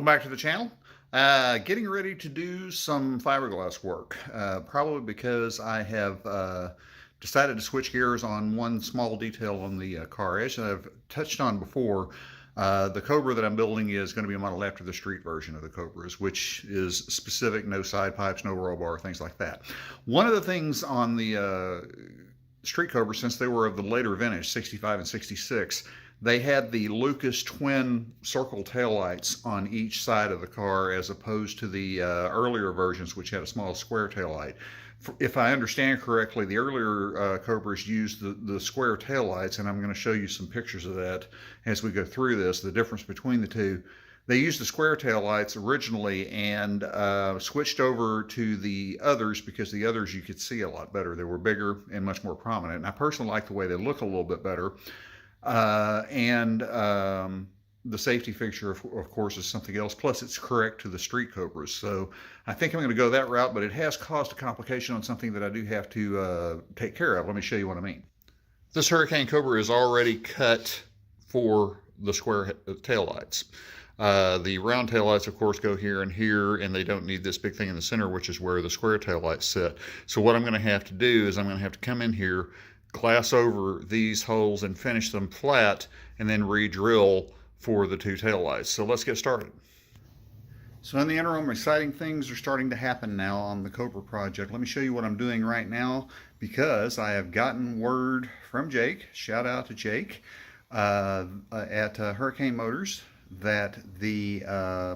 Welcome back to the channel. Getting ready to do some fiberglass work, probably because I have decided to switch gears on one small detail on the car. As I've touched on before, the Cobra that I'm building is going to be modeled after the street version of the Cobras, which is specific, no side pipes, no roll bar, things like that. One of the things on the street Cobra, since they were of the later vintage, 65 and 66, they had the Lucas twin circle taillights on each side of the car as opposed to the earlier versions, which had a small square taillight. If I understand correctly, the earlier Cobras used the square taillights, and I'm going to show you some pictures of that as we go through this, the difference between the two. They used the square taillights originally and switched over to the others because the others you could see a lot better. They were bigger and much more prominent. And I personally like the way they look a little bit better. The safety feature, of course, is something else. Plus, it's correct to the street Cobras. So I think I'm going to go that route, but it has caused a complication on something that I do have to take care of. Let me show you what I mean. This Hurricane Cobra is already cut for the square taillights. The round taillights, of course, go here, and they don't need this big thing in the center, which is where the square taillights sit. So what I'm going to have to do is I'm going to have to come in here, glass over these holes and finish them flat, and then re-drill for the two taillights. So let's get started. So in the interim, exciting things are starting to happen now on the Cobra project. Let me show you what I'm doing right now, because I have gotten word from Jake, shout out to Jake, at Hurricane Motors, that the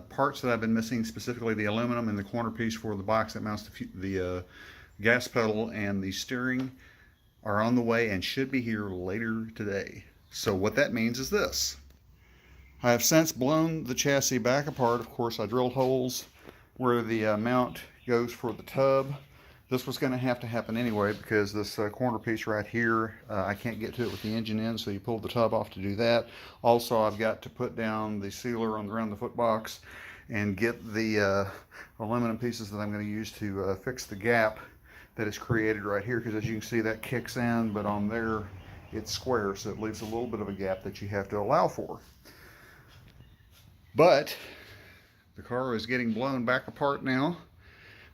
parts that I've been missing, specifically the aluminum and the corner piece for the box that mounts the gas pedal and the steering, are on the way and should be here later today. So what that means is this. I have since blown the chassis back apart. Of course, I drilled holes where the mount goes for the tub. This was going to have to happen anyway because this corner piece right here, I can't get to it with the engine in, so you pull the tub off to do that. Also, I've got to put down the sealer around the foot box and get the aluminum pieces that I'm going to use to fix the gap that is created right here, because as you can see, that kicks in, but on there it's square, so it leaves a little bit of a gap that you have to allow for. But the car is getting blown back apart now.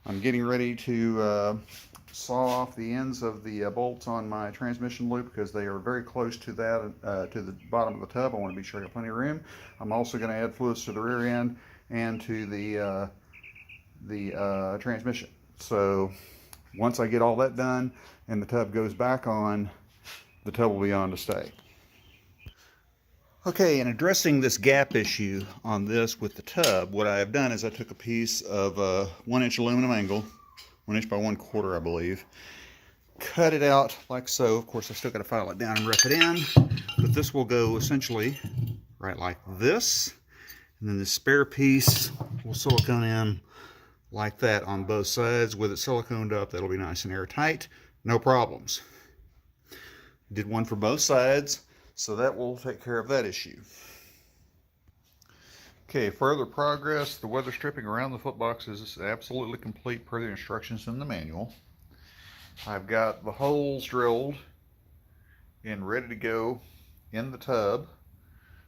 I'm getting ready to saw off the ends of the bolts on my transmission loop, because they are very close to that, to the bottom of the tub. I want to be sure I got plenty of room. I'm also going to add fluids to the rear end and to the transmission. So once I get all that done and the tub goes back on, the tub will be on to stay. Okay, in addressing this gap issue on this with the tub, what I have done is I took a piece of 1-inch aluminum angle, 1 inch by 1/4, I believe, cut it out like so. Of course, I still got to file it down and rip it in, but this will go essentially right like this, and then the spare piece will silicone in like that on both sides. With it siliconed up, that'll be nice and airtight, no problems. Did one for both sides, so that will take care of that issue. Okay, further progress. The weather stripping around the foot box is absolutely complete per the instructions in the manual. I've got the holes drilled and ready to go in the tub.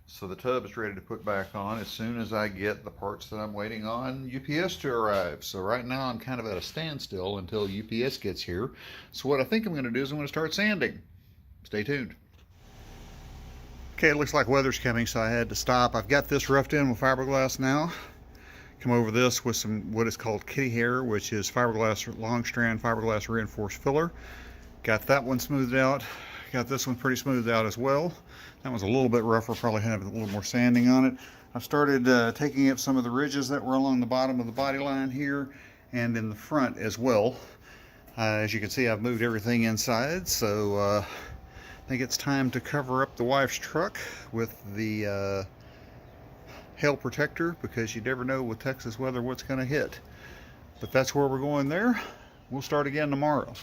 So the tub is ready to put back on as soon as I get the parts that I'm waiting on UPS to arrive. So right now I'm kind of at a standstill until UPS gets here. So what I think I'm going to do is I'm going to start sanding. Stay tuned. Okay, it looks like weather's coming, so I had to stop. I've got this roughed in with fiberglass now. Come over this with some what is called kitty hair, which is fiberglass, long strand fiberglass reinforced filler. Got that one smoothed out. Got this one pretty smoothed out as well. That one's a little bit rougher, probably have a little more sanding on it. I've started taking up some of the ridges that were along the bottom of the body line here and in the front as well. As you can see, I've moved everything inside, so I think it's time to cover up the wife's truck with the hail protector, because you never know with Texas weather what's going to hit. But that's where we're going there. We'll start again tomorrow.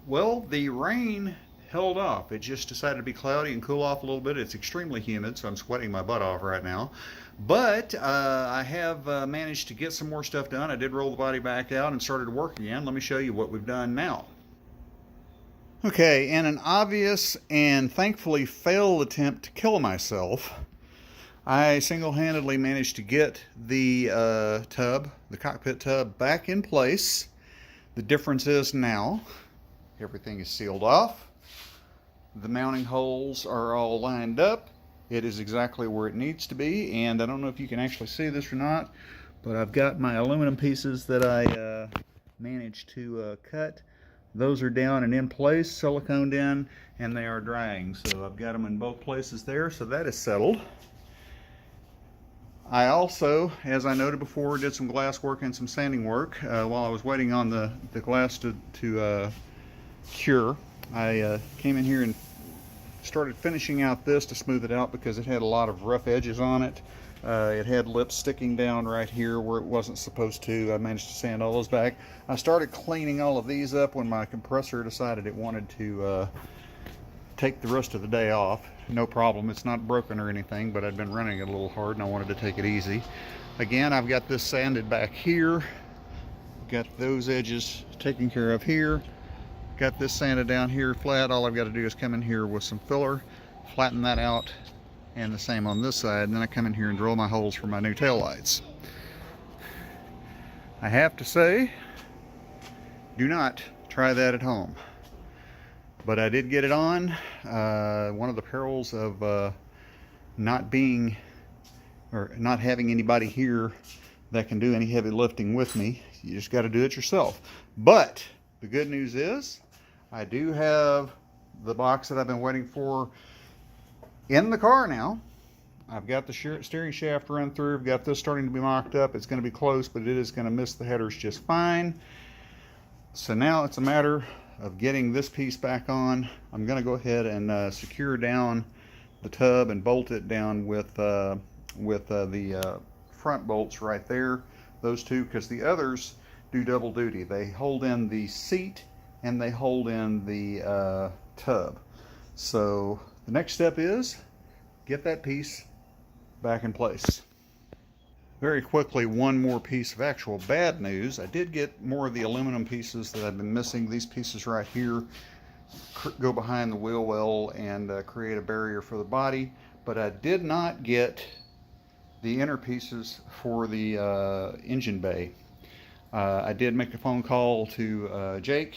Well, the rain held off. It just decided to be cloudy and cool off a little bit. It's extremely humid, so I'm sweating my butt off right now. But I have managed to get some more stuff done. I did roll the body back out and started to work again. Let me show you what we've done now. Okay, in an obvious and thankfully failed attempt to kill myself, I single-handedly managed to get the the cockpit tub, back in place. The difference is now everything is sealed off. The mounting holes are all lined up. It is exactly where it needs to be, and I don't know if you can actually see this or not, but I've got my aluminum pieces that I managed to cut. Those are down and in place, siliconed in, and they are drying. So I've got them in both places there, so that is settled. I also, as I noted before, did some glass work and some sanding work while I was waiting on the glass to cure. I came in here and started finishing out this to smooth it out because it had a lot of rough edges on it. It had lips sticking down right here where it wasn't supposed to. I managed to sand all those back. I started cleaning all of these up when my compressor decided it wanted to take the rest of the day off. No problem, it's not broken or anything, but I'd been running it a little hard and I wanted to take it easy. Again, I've got this sanded back here. Got those edges taken care of here. Got this sanded down here flat. All I've got to do is come in here with some filler, flatten that out, and the same on this side. And then I come in here and drill my holes for my new tail lights. I have to say, do not try that at home. But I did get it on. One of the perils of not having anybody here that can do any heavy lifting with me, you just got to do it yourself. But the good news is I do have the box that I've been waiting for in the car now. I've got the steering shaft run through. I've got this starting to be mocked up. It's going to be close, but it is going to miss the headers just fine. So now it's a matter of getting this piece back on. I'm going to go ahead and secure down the tub and bolt it down with the front bolts right there. Those two, because the others do double duty. They hold in the seat and they hold in the tub. So the next step is get that piece back in place. Very quickly, one more piece of actual bad news. I did get more of the aluminum pieces that I've been missing. These pieces right here go behind the wheel well and create a barrier for the body, but I did not get the inner pieces for the engine bay. I did make a phone call to Jake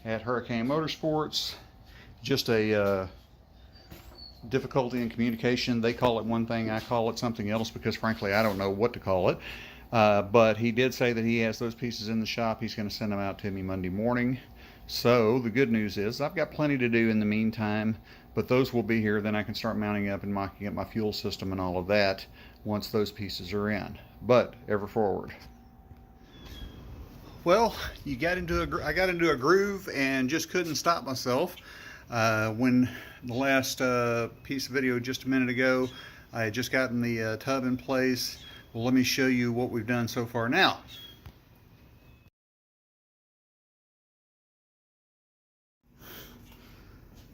at Hurricane Motorsports. Just a difficulty in communication. They call it one thing, I call it something else because frankly I don't know what to call it. But he did say that he has those pieces in the shop. He's going to send them out to me Monday morning. So the good news is I've got plenty to do in the meantime, but those will be here. Then I can start mounting up and mocking up my fuel system and all of that once those pieces are in. But ever forward. Well, I got into a groove and just couldn't stop myself. When the last piece of video just a minute ago, I had just gotten the tub in place. Well, let me show you what we've done so far now.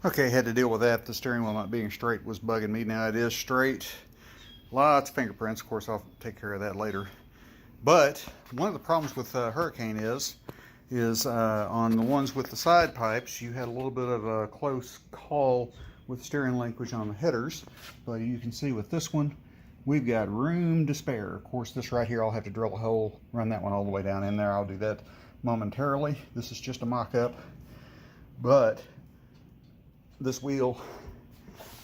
Okay, had to deal with that. The steering wheel not being straight was bugging me. Now it is straight. Lots of fingerprints. Of course, I'll take care of that later. But one of the problems with Hurricane is on the ones with the side pipes, you had a little bit of a close call with steering linkage on the headers. But you can see with this one, we've got room to spare. Of course, this right here, I'll have to drill a hole, run that one all the way down in there. I'll do that momentarily. This is just a mock-up. But this wheel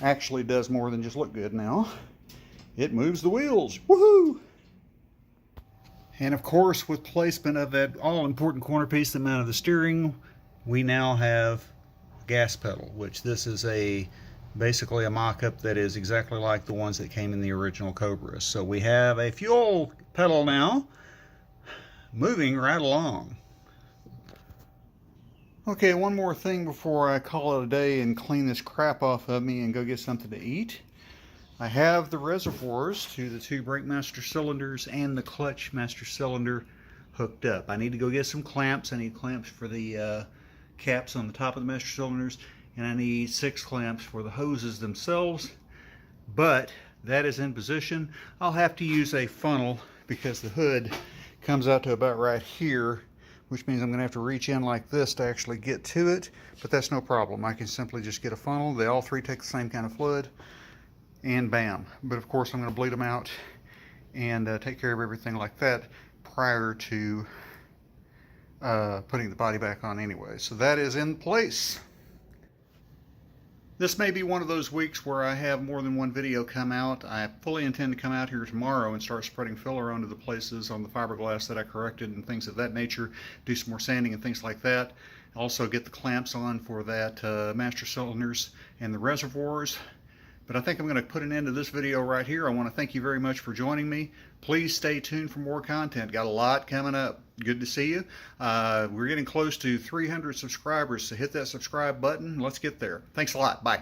actually does more than just look good now. It moves the wheels. Woohoo! And of course, with placement of that all-important corner piece that mounted the steering, we now have gas pedal, which this is basically a mock-up that is exactly like the ones that came in the original Cobra. So we have a fuel pedal now, moving right along. Okay, one more thing before I call it a day and clean this crap off of me and go get something to eat. I have the reservoirs to the two brake master cylinders and the clutch master cylinder hooked up. I need to go get some clamps. I need clamps for the caps on the top of the master cylinders, and I need 6 clamps for the hoses themselves. But that is in position. I'll have to use a funnel because the hood comes out to about right here, which means I'm going to have to reach in like this to actually get to it, but that's no problem. I can simply just get a funnel. They all three take the same kind of fluid, and bam. But of course I'm going to bleed them out and take care of everything like that prior to putting the body back on anyway. So that is in place. This may be one of those weeks where I have more than one video come out. I fully intend to come out here tomorrow and start spreading filler onto the places on the fiberglass that I corrected and things of that nature, do some more sanding and things like that. Also get the clamps on for that master cylinders and the reservoirs. But I think I'm going to put an end to this video right here. I want to thank you very much for joining me. Please stay tuned for more content. Got a lot coming up. Good to see you. We're getting close to 300 subscribers, so hit that subscribe button. Let's get there. Thanks a lot. Bye.